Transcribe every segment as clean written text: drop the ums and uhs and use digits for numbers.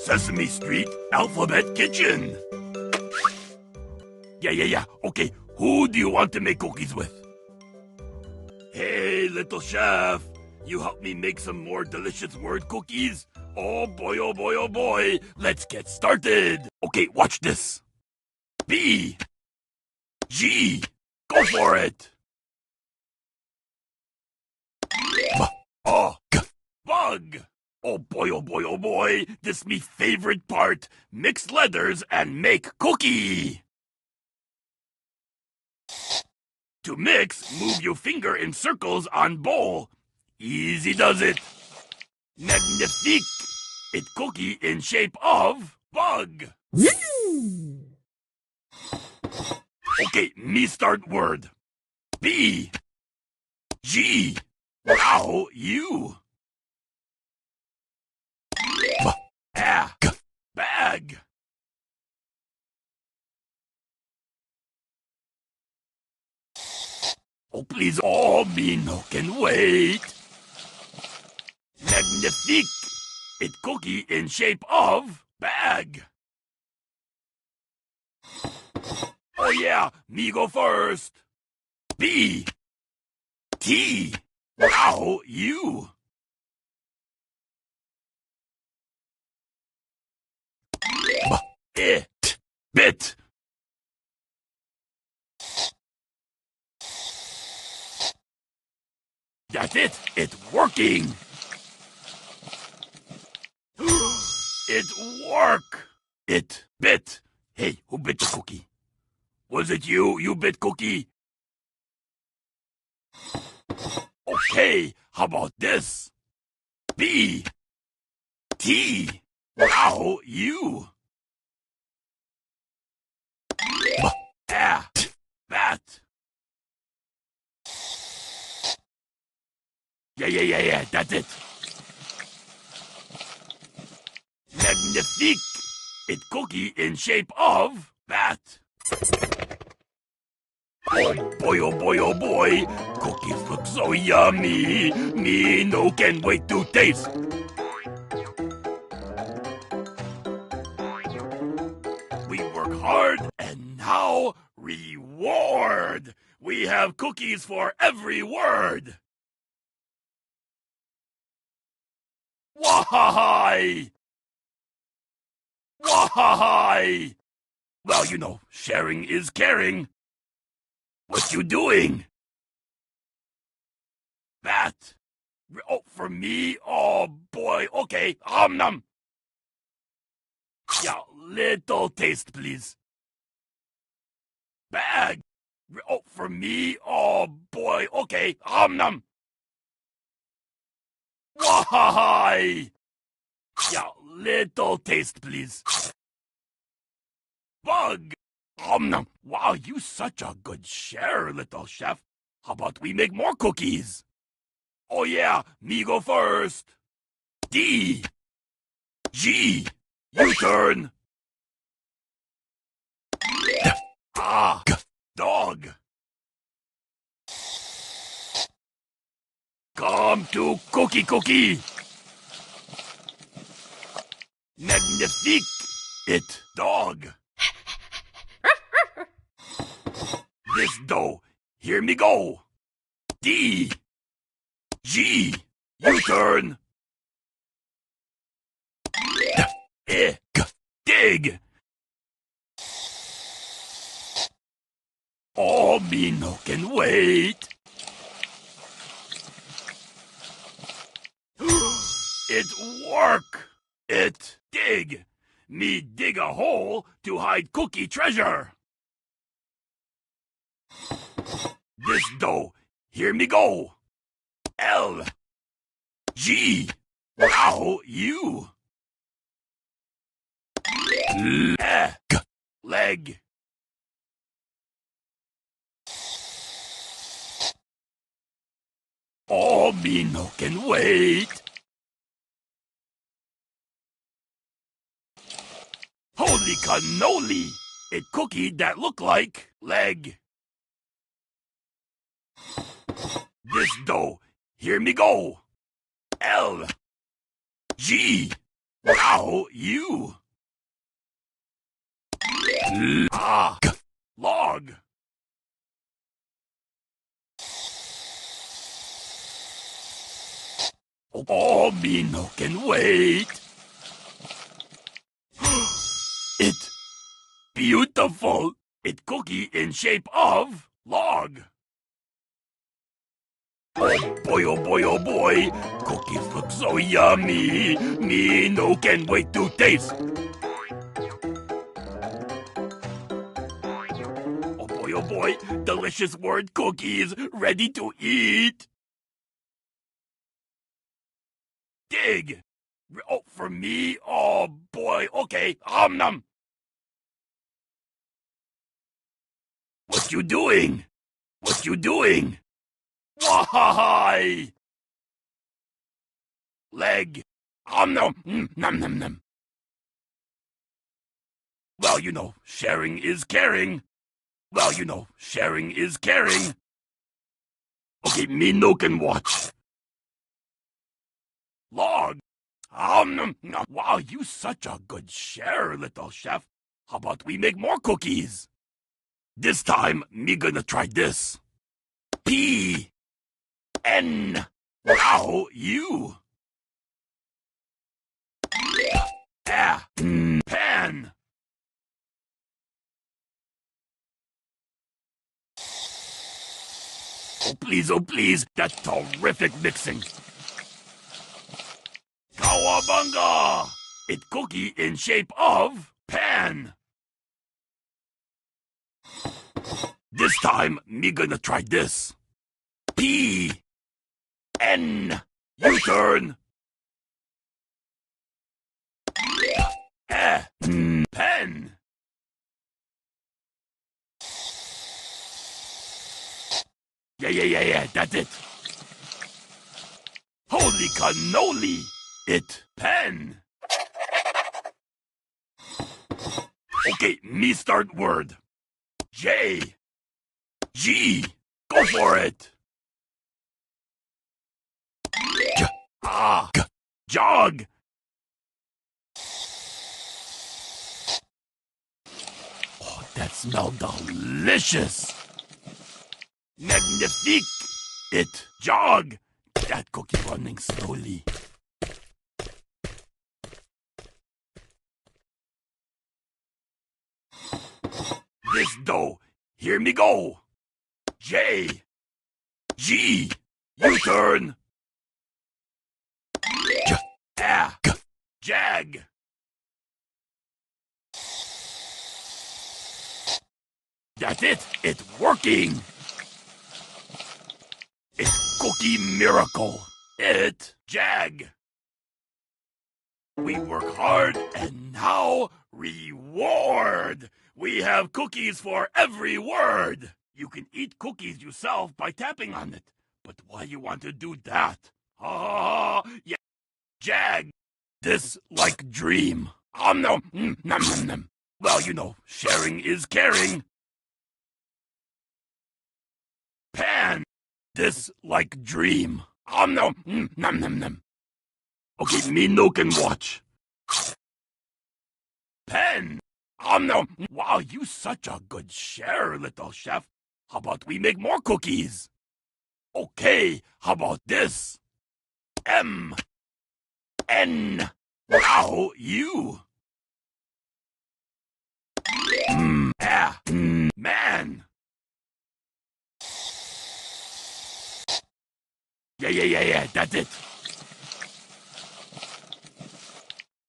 Sesame Street Alphabet Kitchen. Yeah. Okay, who do you want to make cookies with? Hey, little chef. You help me make some more delicious word cookies? Oh boy, oh boy, oh boy. Let's get started. Okay, watch this. B. G. Go for it. Bug. Oh boy, oh boy, oh boy. This me favorite part. Mix letters and make cookie. To mix, move your finger in circles on bowl. Easy does it. Magnifique. It cookie in shape of bug. Okay, me start word. B. G. Wow, you. Bag. Oh, please, oh, me no can wait. Magnifique. It cookie in shape of bag. Oh yeah, me go first. B. T. Wow, you. Bit. That's it. It's working. It work. It bit. Hey, who bit the cookie? Was it you? You bit cookie? Okay, how about this? B. T. Wow, you. Bat. Yeah, that's it. Magnifique. It cookie in shape of bat. Oh boy, oh boy, oh boy. Cookies look so yummy. Me no can wait to taste. We work hard and now reward. We have cookies for every word. Why? Why? Well, you know, sharing is caring. What you doing? Bat. Oh, for me? Oh, boy. Okay. Nom. Yeah, little taste, please. Bag. Oh, for me? Oh, boy. Okay. Nom. Why? Yeah, little taste, please. Bug. Nom. Wow, you such a good sharer, little chef. How about we make more cookies? Oh yeah, me go first. D. G. You turn. Dog. Come to cookie. Magnifique. It dog. This dough. Hear me go. D. G. You turn. Dig. Oh, me no can wait. It work. It dig. Me dig a hole to hide cookie treasure. This dough. Hear me go. L. G. Wow, you. Leg. Oh, me no can wait. Holy cannoli! It cookie that look like leg. This dough. Hear me go. L. G. Now you. Log. Oh, me no can wait. It beautiful. It cookie in shape of log. Oh boy, oh boy, oh boy. Cookies look so yummy. Me no can wait to taste. Oh boy, delicious word cookies ready to eat. Dig. Oh, for me? Oh boy, okay. Nom. What you doing? What you doing? Why? Leg. Nom. Nom. Well, you know, sharing is caring. Well, you know, sharing is caring. Okay, me no can watch. Log. Nom. Wow, you such a good sharer, little chef. How about we make more cookies? This time, me gonna try this. P. N. Wow, you. Pan. Oh please, that's terrific mixing. Kawabunga! It cookie in shape of pan. This time, me gonna try this. P. N. U-turn. Pen. Yeah, that's it. Holy cannoli! It pen. Okay, me start word. J. G. Go for it. Jog. Oh, that smells delicious. Magnifique. It jog. That cookie running slowly. This dough. Here me go. J. G. U-turn. Jag. That's it. It's working. It's cookie miracle. It jag. We work hard and now reward. We have cookies for every word. You can eat cookies yourself by tapping on it. But why you want to do that? Yeah. Jag. This like dream. Nom. Well, you know, sharing is caring. Pan. This like dream. Nom. Okay, me no can watch. Pen. Nom. Wow, you such a good sharer, little chef. How about we make more cookies? Okay, how about this? M. N. Wow, you. Man. Yeah, that's it.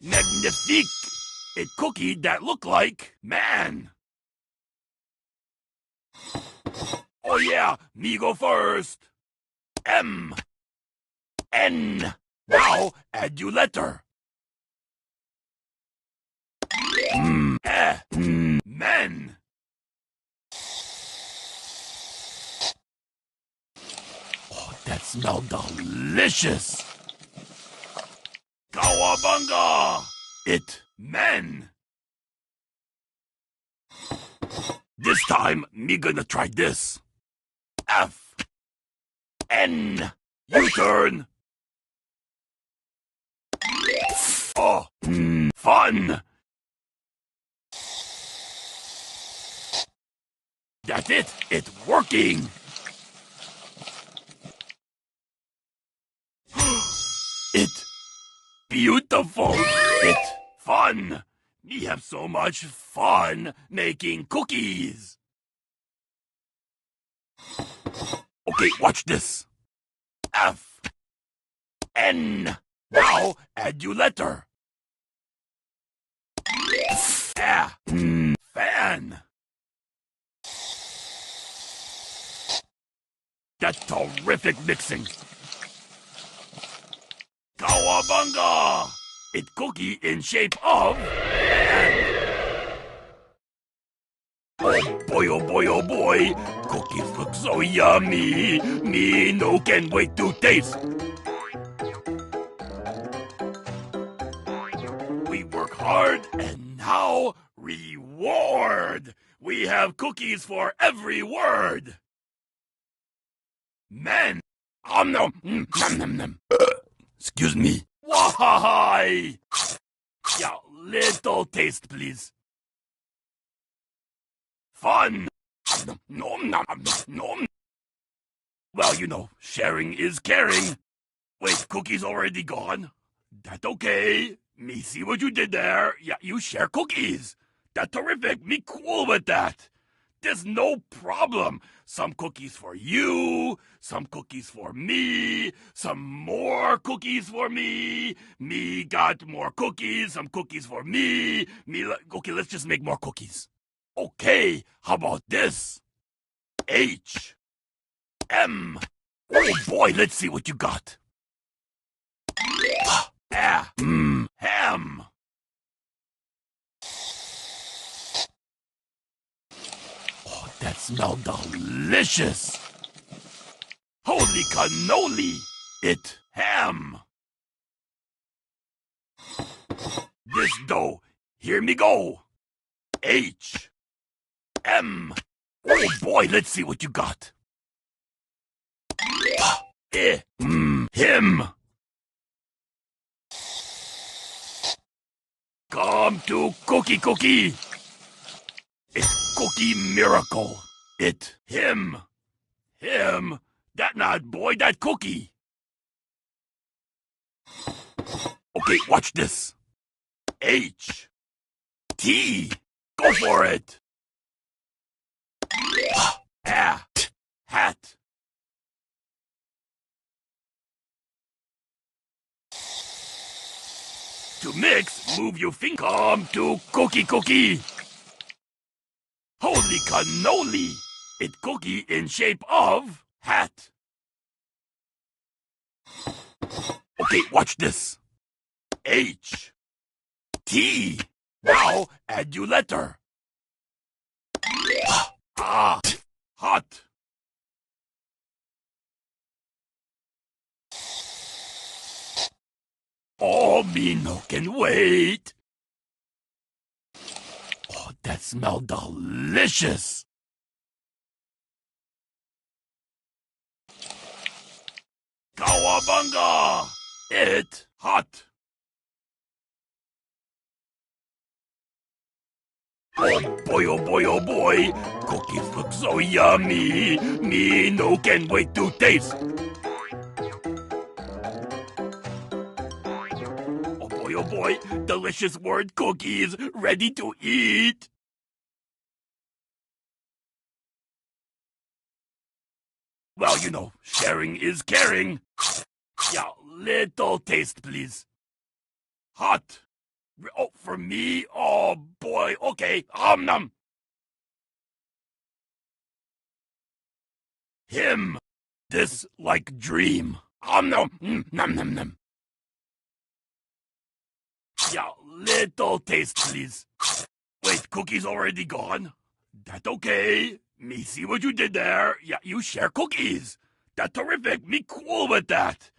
Magnifique. It cookie that look like man. Oh yeah, me go first. M. N. Now add you letter. Men. Oh, that smells delicious. Kawabunga! It men. This time, me gonna try this. F. N. U-turn. Oh, Fun. That's it. It's working. It's beautiful. It's fun. We have so much fun making cookies. Okay, watch this. F. N. Now add your letter. Fan. That's terrific mixing. Cowabunga! It's cookie in shape of fan. Oh boy, oh boy, oh boy. Cookies look so yummy. Me no can wait to taste. We work hard and now reward. We have cookies for every word. Man. Nom, nom, nom, nom. Excuse me. Why? Yeah, little taste, please. Fun. Nom, nom, nom, nom. Well, you know, sharing is caring. Wait, cookies already gone? That's okay. Me see what you did there. Yeah, you share cookies. That's terrific. Me cool with that. There's no problem. Some cookies for you, some cookies for me, some more cookies for me. Me got more cookies, some cookies for me. Okay, let's just make more cookies. Okay, how about this? H. M. Oh boy, let's see what you got. Ham. Oh, that smells delicious. Holy cannoli! It ham. This dough, here me go. H. M. Oh boy, let's see what you got. Him. Come to cookie. It's cookie miracle. It him. That not boy, that cookie. Okay, watch this. H. T. Go for it. Hat. To mix, move your finger. Come to cookie. Holy cannoli! It's cookie in shape of hat. Okay, watch this. H. T. Now add your letter. Hot. Oh, me no can wait. Oh, that smells delicious. Cowabunga! It hot. Oh boy, oh boy. Cookies look so yummy. Me no can wait to taste. Oh boy, delicious word cookies ready to eat. Well, you know, sharing is caring. Yeah, little taste, please. Hot. Oh, for me? Oh boy, okay. Nom. Him. This like dream. Nom. Nom. Yeah, little taste, please. Wait, cookies already gone? That's okay. Me see what you did there. Yeah, you share cookies. That's terrific. Me cool with that.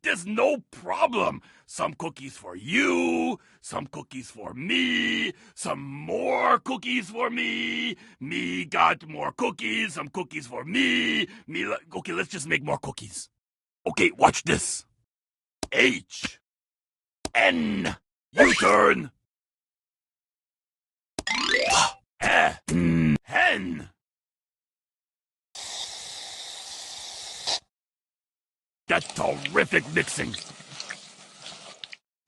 There's no problem. Some cookies for you, some cookies for me, some more cookies for me. Me got more cookies, some cookies for me. Okay, let's just make more cookies. Okay, watch this. H. N. You turn. Hen. That's terrific mixing.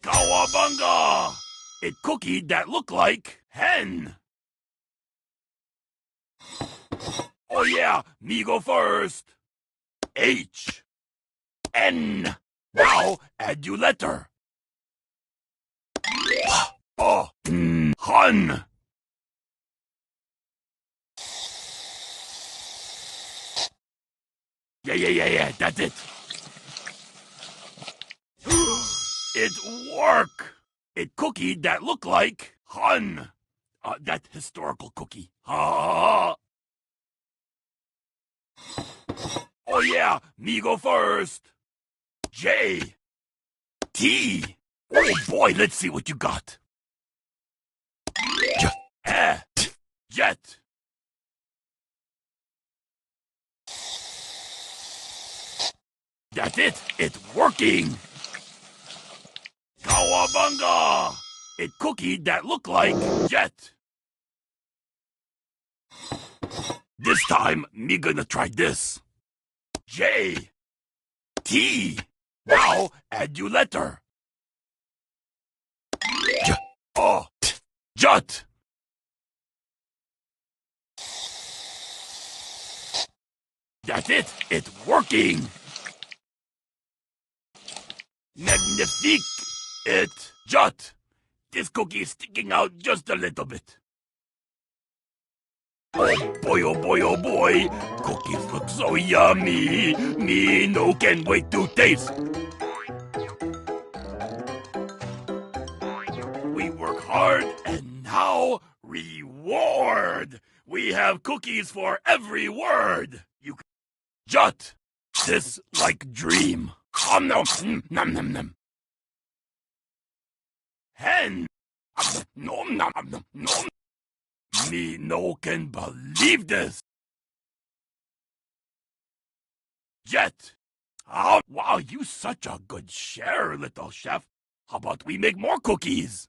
Cowabunga! A cookie that looked like hen. Oh yeah, me go first. H. N. Now add you letter. Oh, hun. Yeah, that's it. It work. A cookie that look like hun. That historical cookie. Oh yeah, me go first. J. T. Oh boy, let's see what you got. Jet. That's it. It's working. Cowabunga! A cookie that look like jet. This time, me gonna try this. J. T. Now add you letter. Jut. That's it. It's working. Magnifique. It. Jut. This cookie is sticking out just a little bit. Oh boy, oh boy, oh boy. Cookies look so yummy. Me no can wait to taste. We work hard and now reward. We have cookies for every word. You can jut. This like dream. Nom nom nom. Hen. Nom nom nom nom. Me no can believe this. Jet. Oh, wow, you such a good share, little chef. How about we make more cookies?